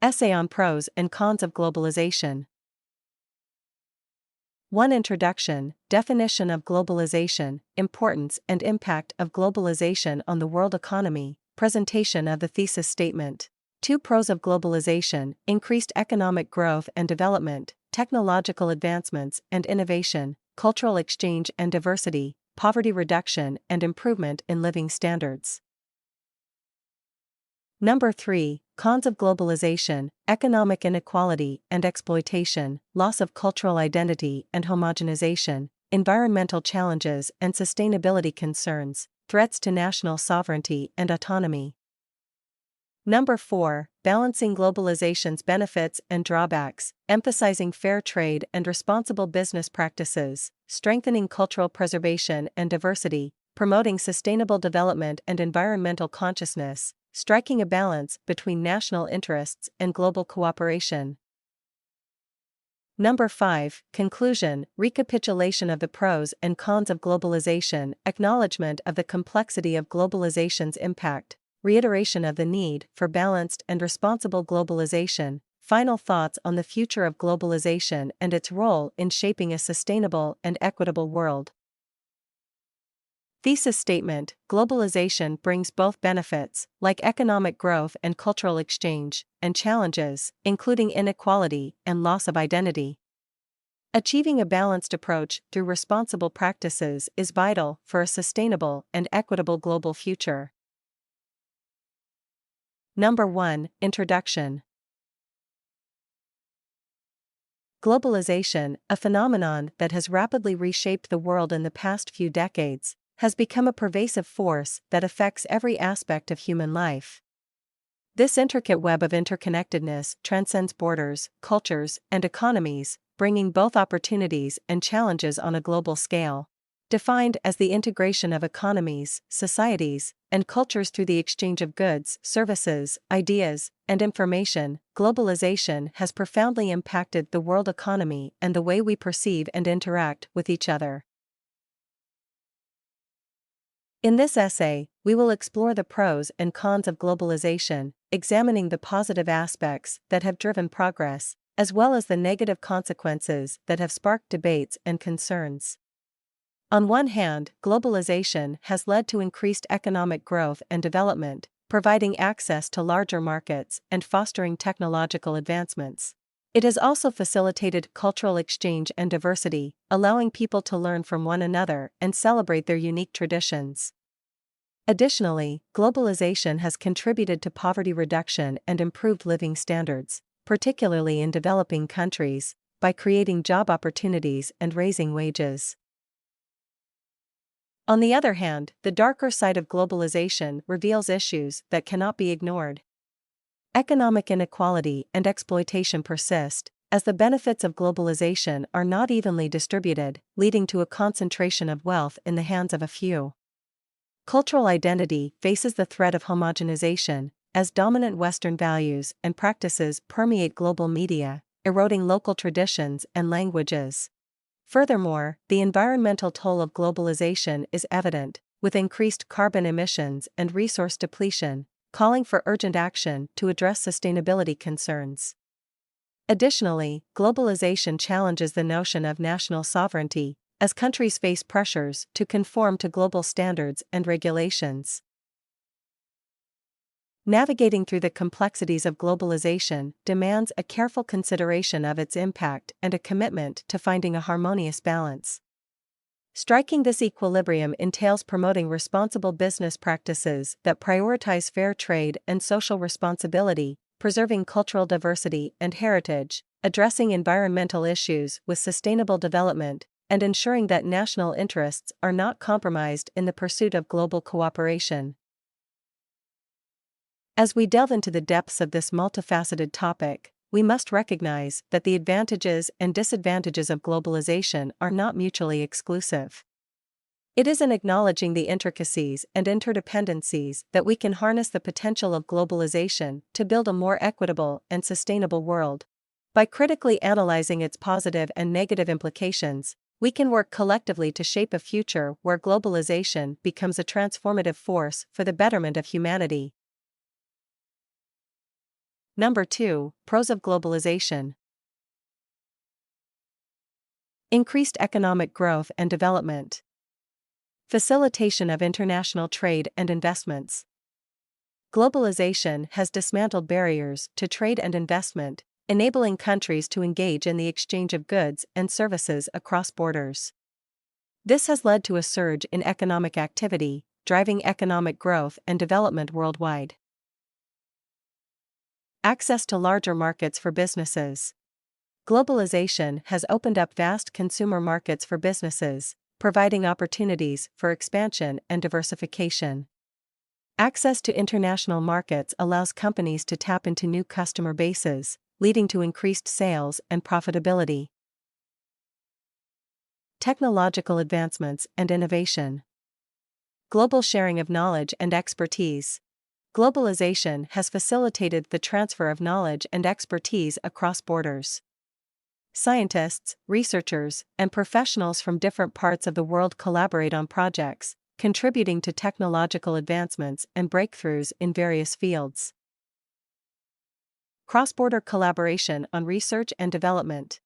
Essay on Pros and Cons of Globalization. 1. Introduction, Definition of Globalization, Importance and Impact of Globalization on the World Economy, Presentation of the Thesis Statement. 2. Pros of Globalization, Increased Economic Growth and Development, Technological Advancements and Innovation, Cultural Exchange and Diversity, Poverty Reduction and Improvement in Living Standards. Number 3. Cons of Globalization, Economic Inequality and Exploitation, Loss of Cultural Identity and Homogenization, Environmental Challenges and Sustainability Concerns, Threats to National Sovereignty and Autonomy. Number 4. Balancing Globalization's Benefits and Drawbacks, Emphasizing Fair Trade and Responsible Business Practices, Strengthening Cultural Preservation and Diversity, Promoting Sustainable Development and Environmental Consciousness, Striking a balance between national interests and global cooperation. Number 5. Conclusion, Recapitulation of the pros and cons of globalization, Acknowledgement of the complexity of globalization's impact, Reiteration of the need for balanced and responsible globalization, Final thoughts on the future of globalization and its role in shaping a sustainable and equitable world. Thesis Statement, Globalization brings both benefits, like economic growth and cultural exchange, and challenges, including inequality and loss of identity. Achieving a balanced approach through responsible practices is vital for a sustainable and equitable global future. Number 1. Introduction. Globalization, a phenomenon that has rapidly reshaped the world in the past few decades, has become a pervasive force that affects every aspect of human life. This intricate web of interconnectedness transcends borders, cultures, and economies, bringing both opportunities and challenges on a global scale. Defined as the integration of economies, societies, and cultures through the exchange of goods, services, ideas, and information, globalization has profoundly impacted the world economy and the way we perceive and interact with each other. In this essay, we will explore the pros and cons of globalization, examining the positive aspects that have driven progress, as well as the negative consequences that have sparked debates and concerns. On one hand, globalization has led to increased economic growth and development, providing access to larger markets and fostering technological advancements. It has also facilitated cultural exchange and diversity, allowing people to learn from one another and celebrate their unique traditions. Additionally, globalization has contributed to poverty reduction and improved living standards, particularly in developing countries, by creating job opportunities and raising wages. On the other hand, the darker side of globalization reveals issues that cannot be ignored. Economic inequality and exploitation persist, as the benefits of globalization are not evenly distributed, leading to a concentration of wealth in the hands of a few. Cultural identity faces the threat of homogenization, as dominant Western values and practices permeate global media, eroding local traditions and languages. Furthermore, the environmental toll of globalization is evident, with increased carbon emissions and resource depletion, calling for urgent action to address sustainability concerns. Additionally, globalization challenges the notion of national sovereignty, as countries face pressures to conform to global standards and regulations. Navigating through the complexities of globalization demands a careful consideration of its impact and a commitment to finding a harmonious balance. Striking this equilibrium entails promoting responsible business practices that prioritize fair trade and social responsibility, preserving cultural diversity and heritage, addressing environmental issues with sustainable development, and ensuring that national interests are not compromised in the pursuit of global cooperation. As we delve into the depths of this multifaceted topic, we must recognize that the advantages and disadvantages of globalization are not mutually exclusive. It is in acknowledging the intricacies and interdependencies that we can harness the potential of globalization to build a more equitable and sustainable world. By critically analyzing its positive and negative implications, we can work collectively to shape a future where globalization becomes a transformative force for the betterment of humanity. Number 2, Pros of Globalization. Increased economic growth and development. Facilitation of international trade and investments. Globalization has dismantled barriers to trade and investment, enabling countries to engage in the exchange of goods and services across borders. This has led to a surge in economic activity, driving economic growth and development worldwide. Access to larger markets for businesses. Globalization has opened up vast consumer markets for businesses, providing opportunities for expansion and diversification. Access to international markets allows companies to tap into new customer bases, leading to increased sales and profitability. Technological advancements and innovation. Global sharing of knowledge and expertise. Globalization has facilitated the transfer of knowledge and expertise across borders. Scientists, researchers, and professionals from different parts of the world collaborate on projects, contributing to technological advancements and breakthroughs in various fields. Cross-border collaboration on research and development.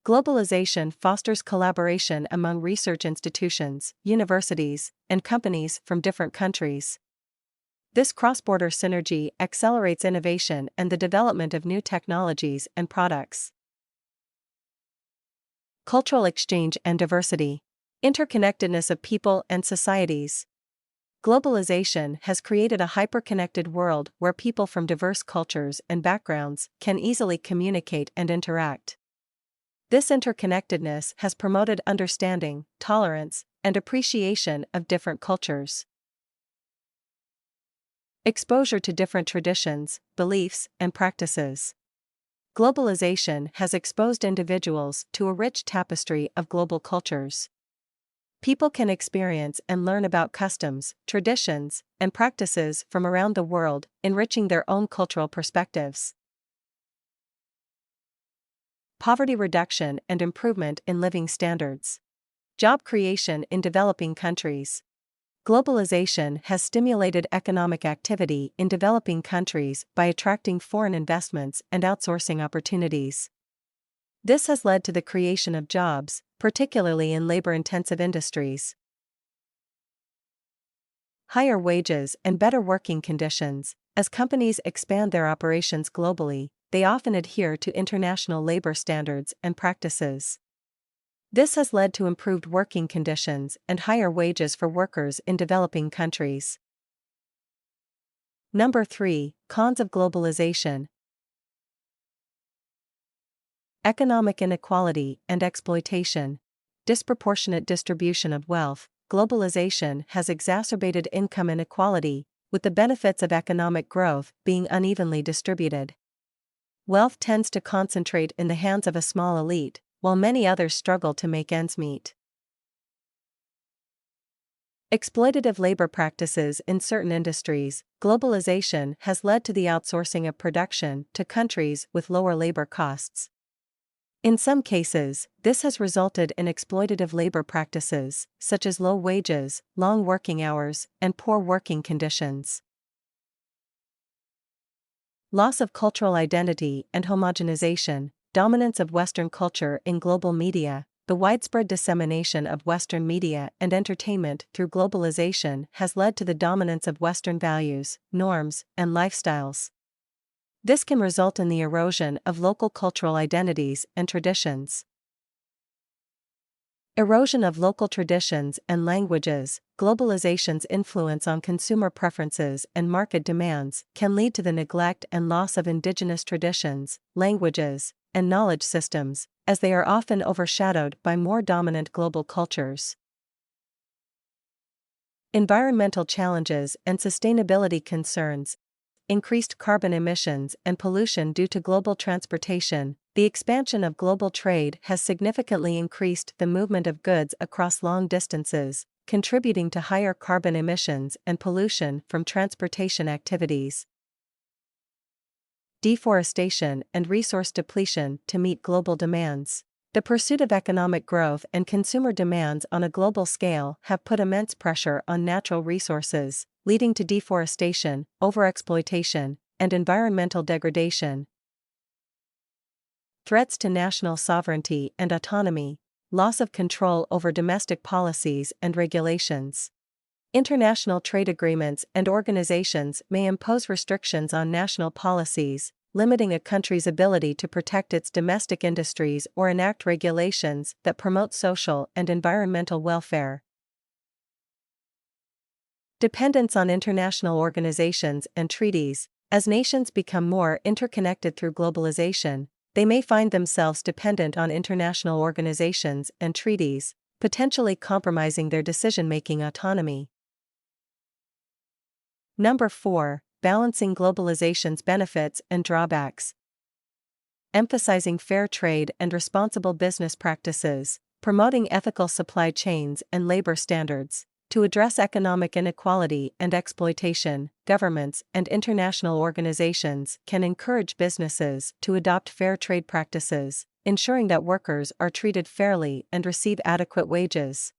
Globalization fosters collaboration among research institutions, universities, and companies from different countries. This cross-border synergy accelerates innovation and the development of new technologies and products. Cultural exchange and diversity. Interconnectedness of people and societies. Globalization has created a hyper-connected world where people from diverse cultures and backgrounds can easily communicate and interact. This interconnectedness has promoted understanding, tolerance, and appreciation of different cultures. Exposure to different traditions, beliefs, and practices. Globalization has exposed individuals to a rich tapestry of global cultures. People can experience and learn about customs, traditions, and practices from around the world, enriching their own cultural perspectives. Poverty reduction and improvement in living standards. Job creation in developing countries. Globalization has stimulated economic activity in developing countries by attracting foreign investments and outsourcing opportunities. This has led to the creation of jobs, particularly in labor-intensive industries. Higher wages and better working conditions. As companies expand their operations globally, they often adhere to international labor standards and practices. This has led to improved working conditions and higher wages for workers in developing countries. Number 3, Cons of Globalization. Economic inequality and exploitation. Disproportionate distribution of wealth. Globalization has exacerbated income inequality, with the benefits of economic growth being unevenly distributed. Wealth tends to concentrate in the hands of a small elite, while many others struggle to make ends meet. Exploitative labor practices in certain industries. Globalization has led to the outsourcing of production to countries with lower labor costs. In some cases, this has resulted in exploitative labor practices, such as low wages, long working hours, and poor working conditions. Loss of cultural identity and homogenization. Dominance of Western culture in global media. The widespread dissemination of Western media and entertainment through globalization has led to the dominance of Western values, norms, and lifestyles. This can result in the erosion of local cultural identities and traditions. Erosion of local traditions and languages. Globalization's influence on consumer preferences and market demands can lead to the neglect and loss of indigenous traditions, languages, and knowledge systems, as they are often overshadowed by more dominant global cultures. Environmental challenges and sustainability concerns. Increased carbon emissions and pollution due to global transportation. The expansion of global trade has significantly increased the movement of goods across long distances, contributing to higher carbon emissions and pollution from transportation activities. Deforestation and resource depletion to meet global demands. The pursuit of economic growth and consumer demands on a global scale have put immense pressure on natural resources, leading to deforestation, overexploitation, and environmental degradation. Threats to national sovereignty and autonomy, loss of control over domestic policies and regulations. International trade agreements and organizations may impose restrictions on national policies, limiting a country's ability to protect its domestic industries or enact regulations that promote social and environmental welfare. Dependence on international organizations and treaties. As nations become more interconnected through globalization, they may find themselves dependent on international organizations and treaties, potentially compromising their decision-making autonomy. Number 4. Balancing globalization's benefits and drawbacks. Emphasizing fair trade and responsible business practices, promoting ethical supply chains and labor standards. To address economic inequality and exploitation, governments and international organizations can encourage businesses to adopt fair trade practices, ensuring that workers are treated fairly and receive adequate wages.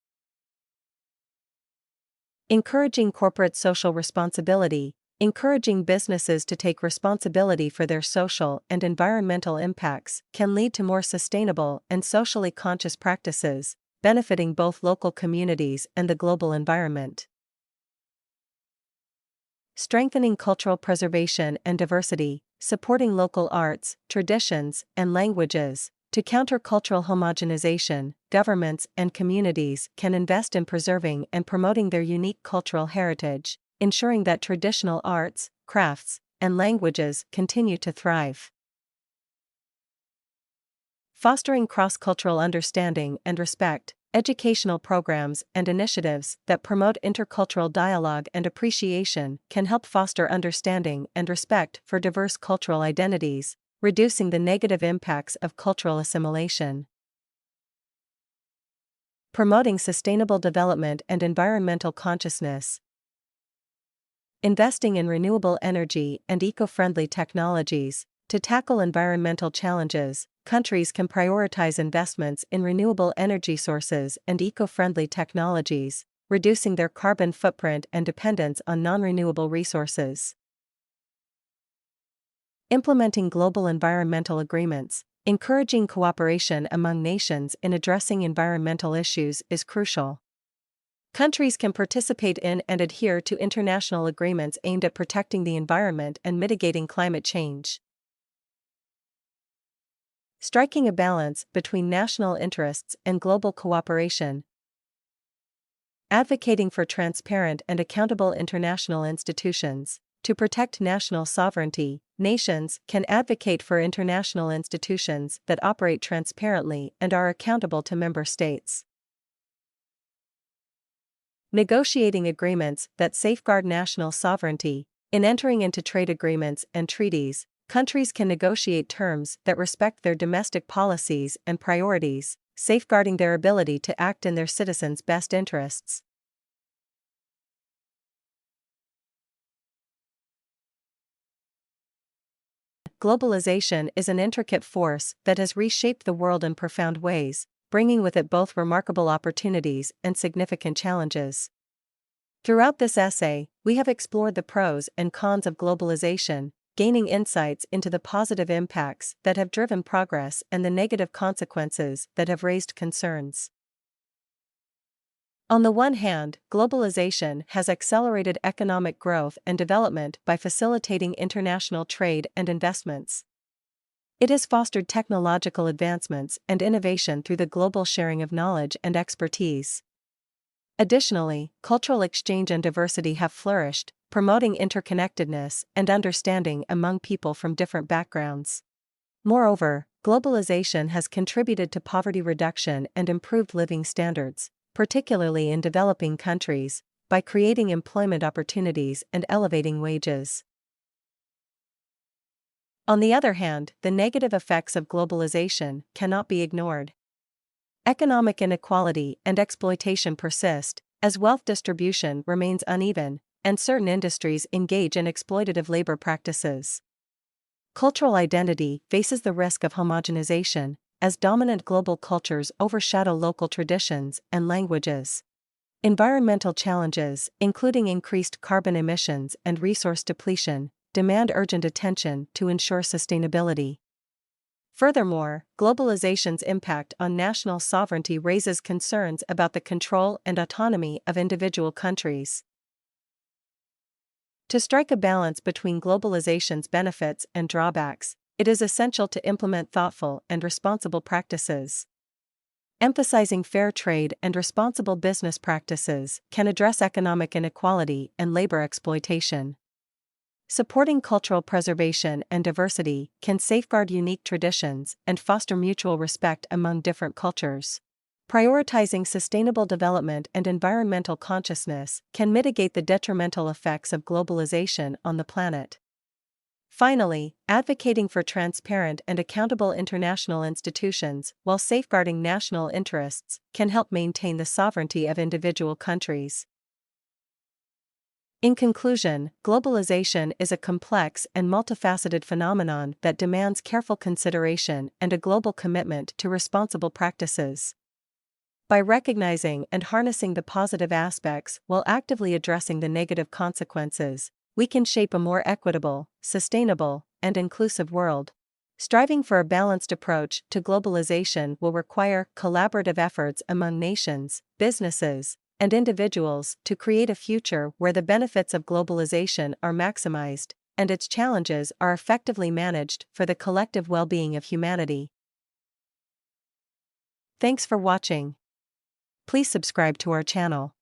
Encouraging corporate social responsibility. Encouraging businesses to take responsibility for their social and environmental impacts can lead to more sustainable and socially conscious practices, benefiting both local communities and the global environment. Strengthening cultural preservation and diversity, supporting local arts, traditions, and languages. To counter cultural homogenization, governments and communities can invest in preserving and promoting their unique cultural heritage, ensuring that traditional arts, crafts, and languages continue to thrive. Fostering cross-cultural understanding and respect. Educational programs and initiatives that promote intercultural dialogue and appreciation can help foster understanding and respect for diverse cultural identities, reducing the negative impacts of cultural assimilation. Promoting sustainable development and environmental consciousness. Investing in renewable energy and eco-friendly technologies. To tackle environmental challenges, countries can prioritize investments in renewable energy sources and eco-friendly technologies, reducing their carbon footprint and dependence on non-renewable resources. Implementing global environmental agreements. Encouraging cooperation among nations in addressing environmental issues is crucial. Countries can participate in and adhere to international agreements aimed at protecting the environment and mitigating climate change. Striking a balance between national interests and global cooperation. Advocating for transparent and accountable international institutions. To protect national sovereignty, nations can advocate for international institutions that operate transparently and are accountable to member states. Negotiating agreements that safeguard national sovereignty. In entering into trade agreements and treaties, countries can negotiate terms that respect their domestic policies and priorities, safeguarding their ability to act in their citizens' best interests. Globalization is an intricate force that has reshaped the world in profound ways, bringing with it both remarkable opportunities and significant challenges. Throughout this essay, we have explored the pros and cons of globalization, gaining insights into the positive impacts that have driven progress and the negative consequences that have raised concerns. On the one hand, globalization has accelerated economic growth and development by facilitating international trade and investments. It has fostered technological advancements and innovation through the global sharing of knowledge and expertise. Additionally, cultural exchange and diversity have flourished, promoting interconnectedness and understanding among people from different backgrounds. Moreover, globalization has contributed to poverty reduction and improved living standards, particularly in developing countries, by creating employment opportunities and elevating wages. On the other hand, the negative effects of globalization cannot be ignored. Economic inequality and exploitation persist, as wealth distribution remains uneven, and certain industries engage in exploitative labor practices. Cultural identity faces the risk of homogenization, as dominant global cultures overshadow local traditions and languages. Environmental challenges, including increased carbon emissions and resource depletion, demand urgent attention to ensure sustainability. Furthermore, globalization's impact on national sovereignty raises concerns about the control and autonomy of individual countries. To strike a balance between globalization's benefits and drawbacks, it is essential to implement thoughtful and responsible practices. Emphasizing fair trade and responsible business practices can address economic inequality and labor exploitation. Supporting cultural preservation and diversity can safeguard unique traditions and foster mutual respect among different cultures. Prioritizing sustainable development and environmental consciousness can mitigate the detrimental effects of globalization on the planet. Finally, advocating for transparent and accountable international institutions while safeguarding national interests can help maintain the sovereignty of individual countries. In conclusion, globalization is a complex and multifaceted phenomenon that demands careful consideration and a global commitment to responsible practices. By recognizing and harnessing the positive aspects while actively addressing the negative consequences, we can shape a more equitable, sustainable, and inclusive world. Striving for a balanced approach to globalization will require collaborative efforts among nations, businesses, and individuals to create a future where the benefits of globalization are maximized and its challenges are effectively managed for the collective well-being of humanity. Thanks for watching. Please subscribe to our channel.